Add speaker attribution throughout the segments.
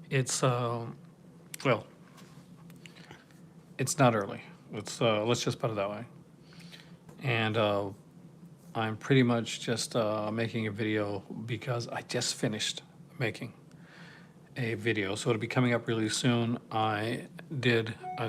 Speaker 1: It's well, it's not early. Let's just put it that way. And I'm pretty much just making a video because I just finished making a video, so it'll be coming up really soon. I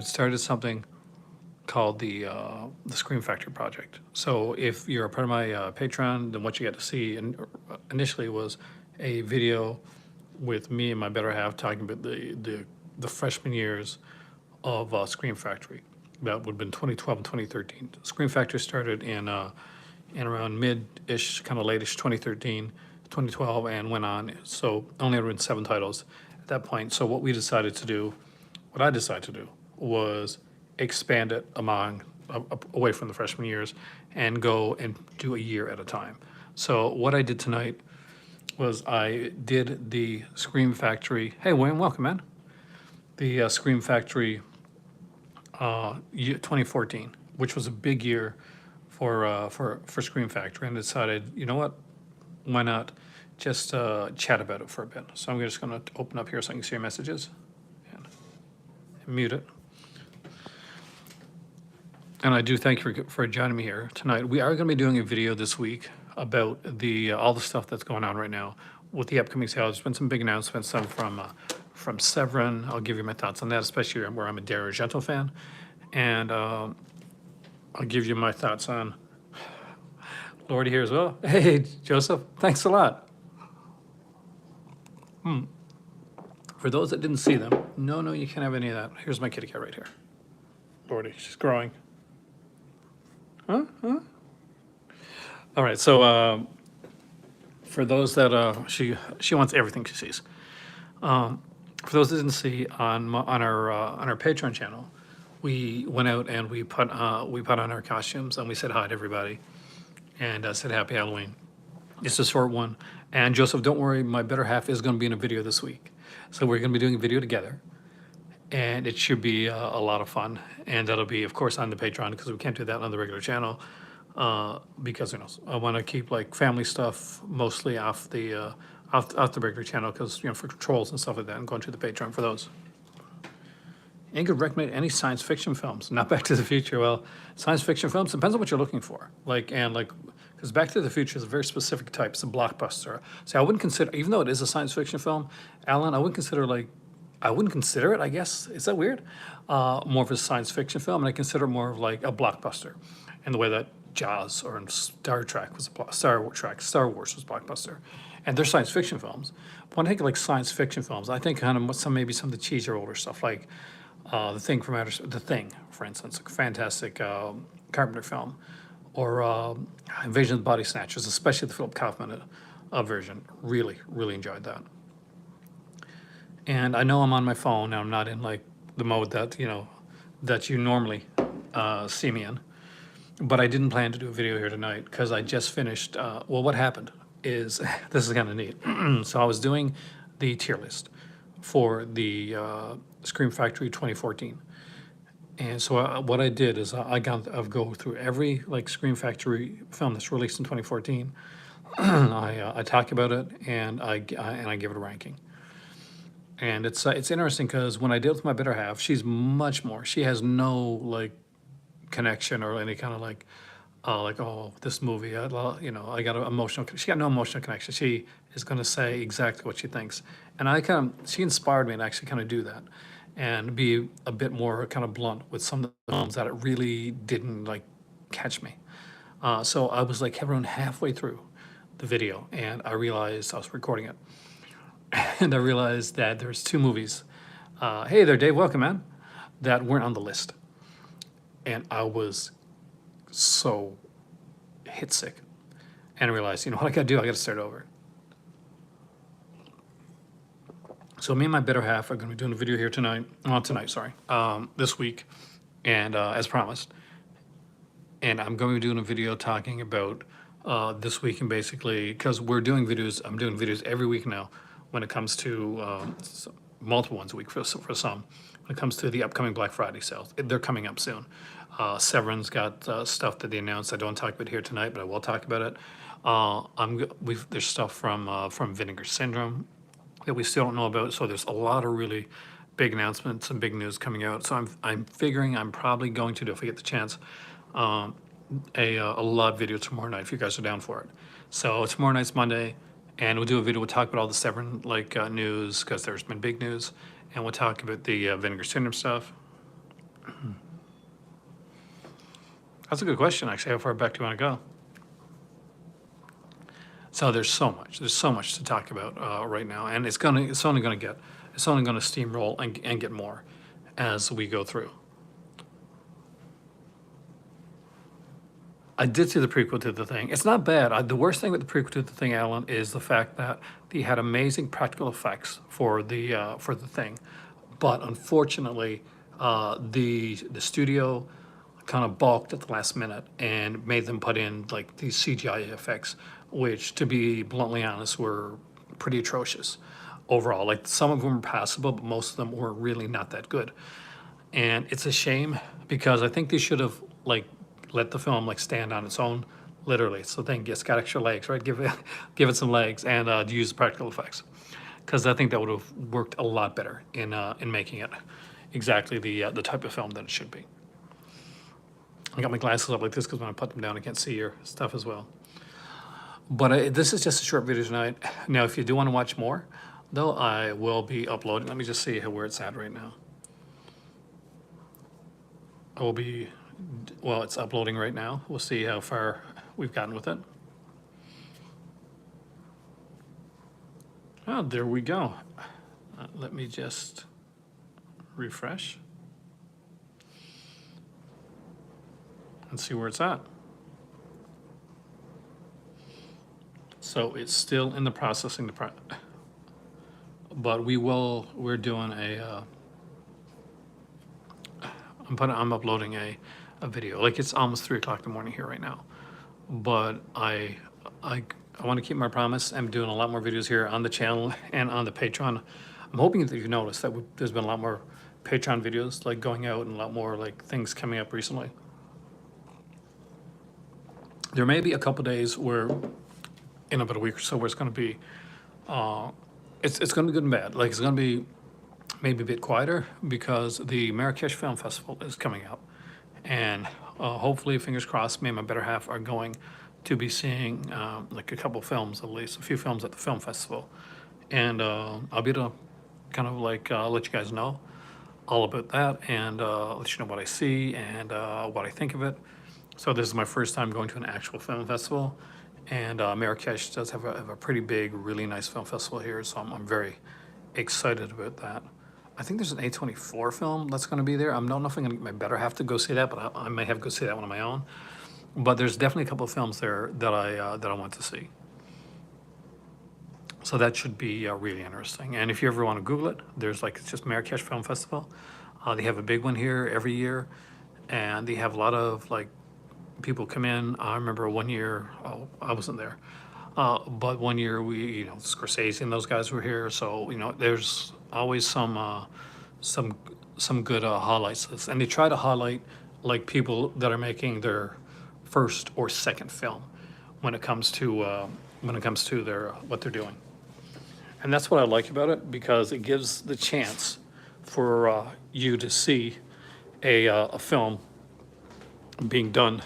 Speaker 1: started something called the Scream Factory Project. So if you're a part of my Patreon, then what you get to see initially was a video with me and my better half talking about the freshman years of Scream Factory. That would have been 2012 and 2013. Scream Factory started in around mid-ish, kind of late-ish 2013, 2012, and went on. So only had written 7 titles at that point. So what I decided to do was expand it away from the freshman years and go and do a year at a time. So what I did tonight was I did the Scream Factory. Hey, Wayne, welcome, man. The Scream Factory 2014, which was a big year for Scream Factory, and decided, you know what, why not just chat about it for a bit. So I'm just going to open up here so I can see your messages and mute it. And I do thank you for joining me here tonight. We are going to be doing a video this week about all the stuff that's going on right now with the upcoming sales. There's been some big announcements, some from Severin. I'll give you my thoughts on that, especially where I'm a Dario Argento fan. And I'll give you my thoughts on Lordy here as well. Hey, Joseph, thanks a lot. For those that didn't see them, no, you can't have any of that. Here's my kitty cat right here. Lordy, she's growing. Huh? All right, so for those that she wants everything she sees. For those that didn't see on our Patreon channel, we went out and we put on our costumes and we said hi to everybody and said happy Halloween. It's a short one. And Joseph, don't worry, my better half is going to be in a video this week. So we're going to be doing a video together. And it should be a lot of fun. And that'll be, of course, on the Patreon because we can't do that on the regular channel. Because, I want to keep like family stuff mostly off the regular channel because, for trolls and stuff like that and going to the Patreon for those. And could recommend any science fiction films, not Back to the Future. Well, science fiction films depends on what you're looking for. Because Back to the Future is a very specific type. It's a blockbuster. So I wouldn't consider, even though it is a science fiction film, Alan, I wouldn't consider it, I guess. Is that weird? More of a science fiction film, and I consider it more of like a blockbuster, in the way that Jaws or Star Wars was blockbuster, and they're science fiction films. But when I think of like science fiction films, I think kind of maybe some of the cheesier older stuff, like The Thing, for instance, a fantastic Carpenter film, or Invasion of the Body Snatchers, especially the Philip Kaufman version. Really, really enjoyed that. And I know I'm on my phone and I'm not in like the mode that you normally see me in. But I didn't plan to do a video here tonight because I just finished. What happened is this is kind of neat. So I was doing the tier list for the Scream Factory 2014. And so what I did is I've go through every like Scream Factory film that's released in 2014. I talk about it and I give it a ranking. And it's interesting because when I deal with my better half, she's much more. She has no like connection or any kind of like oh, this movie, I got an emotional. She got no emotional connection. She is going to say exactly what she thinks, and she inspired me to actually kind of do that, and be a bit more kind of blunt with some of the films that it really didn't like catch me. So I was like around halfway through the video, and I realized I was recording it. And I realized that there's 2 movies. Hey there, Dave. Welcome, man. That weren't on the list, and I was so hit sick, and I realized, what I got to do? I got to start over. So me and my better half are going to be doing a video here this week, and as promised, and I'm going to be doing a video talking about this week, and basically because I'm doing videos every week now. When it comes to multiple ones a week for some, when it comes to the upcoming Black Friday sales, they're coming up soon. Severin's got stuff that they announced. I don't talk about here tonight, but I will talk about it. There's stuff from Vinegar Syndrome that we still don't know about. So there's a lot of really big announcements and big news coming out. So I'm figuring I'm probably going to do, if I get the chance, a live video tomorrow night if you guys are down for it. So tomorrow night's Monday, and we'll do a video. We'll talk about all the Severin news, because there's been big news, and we'll talk about the Vinegar Syndrome stuff. That's a good question, actually. How far back do you want to go? So there's so much to talk about right now, and it's only gonna steamroll and get more as we go through. I did see the prequel to The Thing. It's not bad. The worst thing with the prequel to The Thing, Alan, is the fact that they had amazing practical effects for the Thing, but unfortunately, the studio kind of balked at the last minute and made them put in like these CGI effects, which, to be bluntly honest, were pretty atrocious overall. Like, some of them were passable, but most of them were really not that good. And it's a shame, because I think they should have let the film stand on its own, literally. So the Thing, it's got extra legs, right? Give it some legs, and use practical effects, because I think that would have worked a lot better in making it exactly the type of film that it should be. I got my glasses up like this because when I put them down, I can't see your stuff as well. But this is just a short video tonight. Now, if you do want to watch more, though, I will be uploading. Let me just see where it's at right now. It's uploading right now. We'll see how far we've gotten with it. Oh, there we go. Let me just refresh and see where it's at. So it's still in the processing but we're doing I'm uploading a video. It's almost 3 o'clock in the morning here right now, but I want to keep my promise. I'm doing a lot more videos here on the channel and on the Patreon. I'm hoping that you've noticed that there's been a lot more Patreon videos going out, and a lot more things coming up recently. There may be a couple days where, in about a week or so, where it's going to be, it's going to be good and bad. It's going to be maybe a bit quieter, because the Marrakesh Film Festival is coming up, and hopefully, fingers crossed, me and my better half are going to be seeing a couple films, at least a few films at the film festival, and I'll be able to kind of let you guys know all about that, and let you know what I see and what I think of it. So this is my first time going to an actual film festival, and Marrakesh does have a pretty big, really nice film festival here, so I'm very excited about that. I think there's an A24 film that's going to be there. I don't know if I'm going to get my better half to go see that, but I may have to go see that one on my own. But there's definitely a couple of films there that I want to see. So that should be really interesting. And if you ever want to Google it, there's it's just Marrakesh Film Festival. They have a big one here every year, and they have a lot of people come in. I remember one year, I wasn't there, but one year Scorsese and those guys were here. So there's always some good highlights, and they try to highlight people that are making their first or second film when it comes to their what they're doing. And that's what I like about it, because it gives the chance for you to see a film being done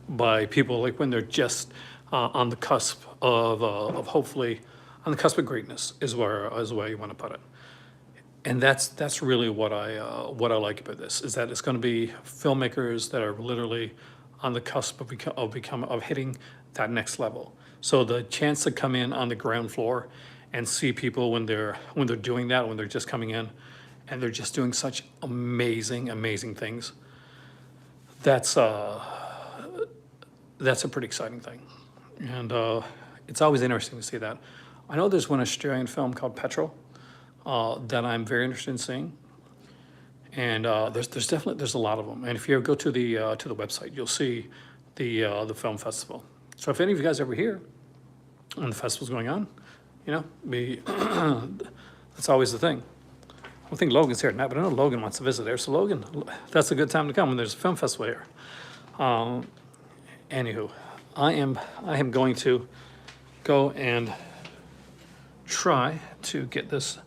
Speaker 1: by people when they're just on the cusp of hopefully on the cusp of greatness is where you want to put it. And that's really what I like about this, is that it's going to be filmmakers that are literally on the cusp of hitting that next level. So the chance to come in on the ground floor and see people when they're doing that, when they're just coming in and they're just doing such amazing things, that's a pretty exciting thing. And it's always interesting to see that. I know there's one Australian film called Petrol that I'm very interested in seeing, and there's a lot of them. And if you ever go to the website, you'll see the film festival. So if any of you guys ever here when the festival's going on, that's always the thing. I don't think Logan's here tonight, but I know Logan wants to visit there. So Logan, that's a good time to come when there's a film festival here. Anywho, I am going to go and try to get this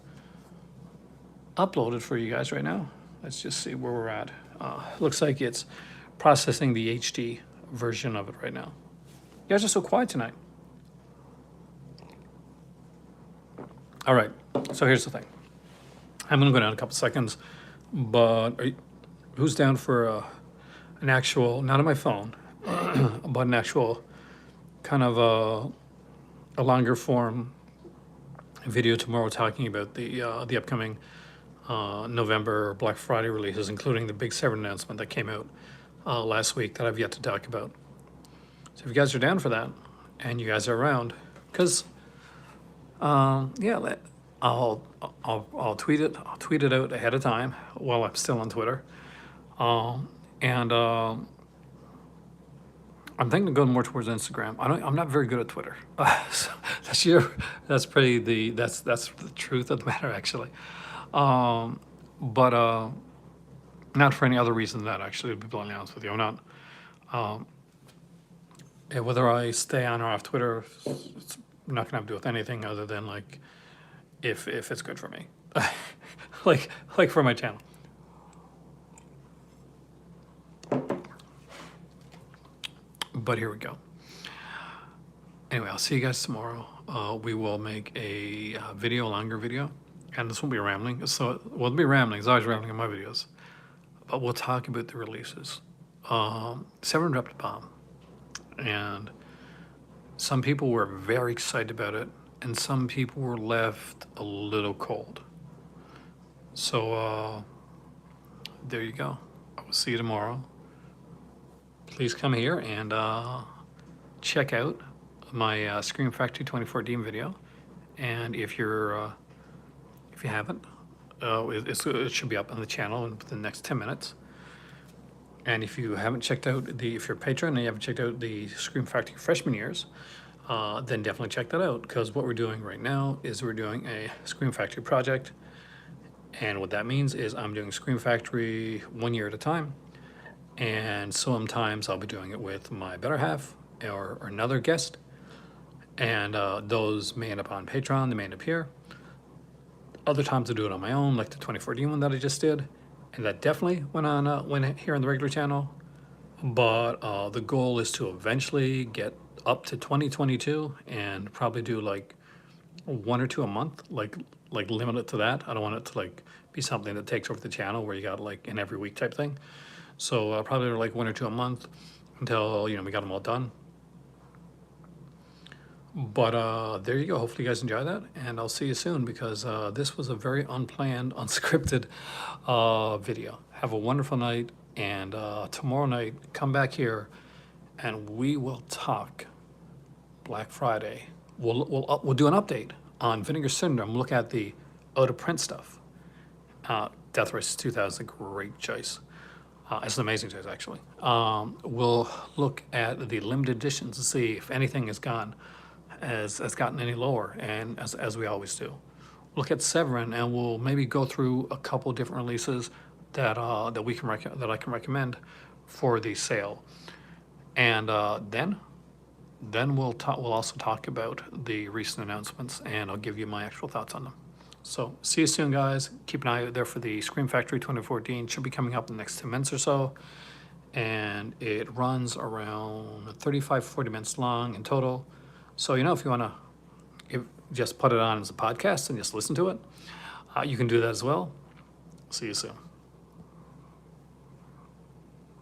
Speaker 1: uploaded for you guys right now. Let's just see where we're at. Looks like it's processing the HD version of it right now. You guys are so quiet tonight. All right, so here's the thing. I'm gonna go down a couple seconds, but who's down for an actual, not on my phone, but an actual kind of a longer form video tomorrow talking about the upcoming November Black Friday releases, including the big Severin announcement that came out last week that I've yet to talk about. So if you guys are down for that and you guys are around, because yeah, I'll tweet it. I'll tweet it out ahead of time while I'm still on Twitter, and I'm thinking of going more towards Instagram. I'm not very good at Twitter. So that's the truth of the matter, actually. But not for any other reason than that, actually, to be bluntly honest with you. I'm not. Whether I stay on or off Twitter, it's not gonna have to do with anything other than like if it's good for me, like for my channel. But here we go. Anyway, I'll see you guys tomorrow. We will make a video, a longer video, and this won't be rambling. So, well, it'll be rambling. It's always rambling in my videos. But we'll talk about the releases. Severin dropped a bomb, and some people were very excited about it, and some people were left a little cold. So, there you go. I will see you tomorrow. Please come here and check out my Scream Factory 2014 video. And if you haven't, it should be up on the channel in the next 10 minutes. And if you haven't checked out if you're a patron and you haven't checked out the Scream Factory freshman years, then definitely check that out, because what we're doing right now is we're doing a Scream Factory project. And what that means is I'm doing Scream Factory 1 year at a time. And sometimes I'll be doing it with my better half or another guest. And those may end up on Patreon, they may end up here. Other times I do it on my own, like the 2014 one that I just did. And that definitely went here on the regular channel. But the goal is to eventually get up to 2022 and probably do like 1 or 2 a month, like limit it to that. I don't want it to like be something that takes over the channel where you got like an every week type thing. So probably like 1 or 2 a month until, we got them all done. But there you go. Hopefully you guys enjoy that, and I'll see you soon, because this was a very unplanned, unscripted video. Have a wonderful night, and tomorrow night, come back here and we will talk Black Friday. We'll do an update on Vinegar Syndrome, look at the out-of-print stuff. Death Race 2000 is a great choice. It's an amazing choice, actually. We'll look at the limited editions to see if anything has gotten any lower, and as we always do. Look at Severin, and we'll maybe go through a couple different releases that I can recommend for the sale. And then we'll also talk about the recent announcements, and I'll give you my actual thoughts on them. So see you soon, guys. Keep an eye out there for the Scream Factory 2014. Should be coming up in the next 10 minutes or so. And it runs around 35, 40 minutes long in total. So, if you want to just put it on as a podcast and just listen to it, you can do that as well. See you soon.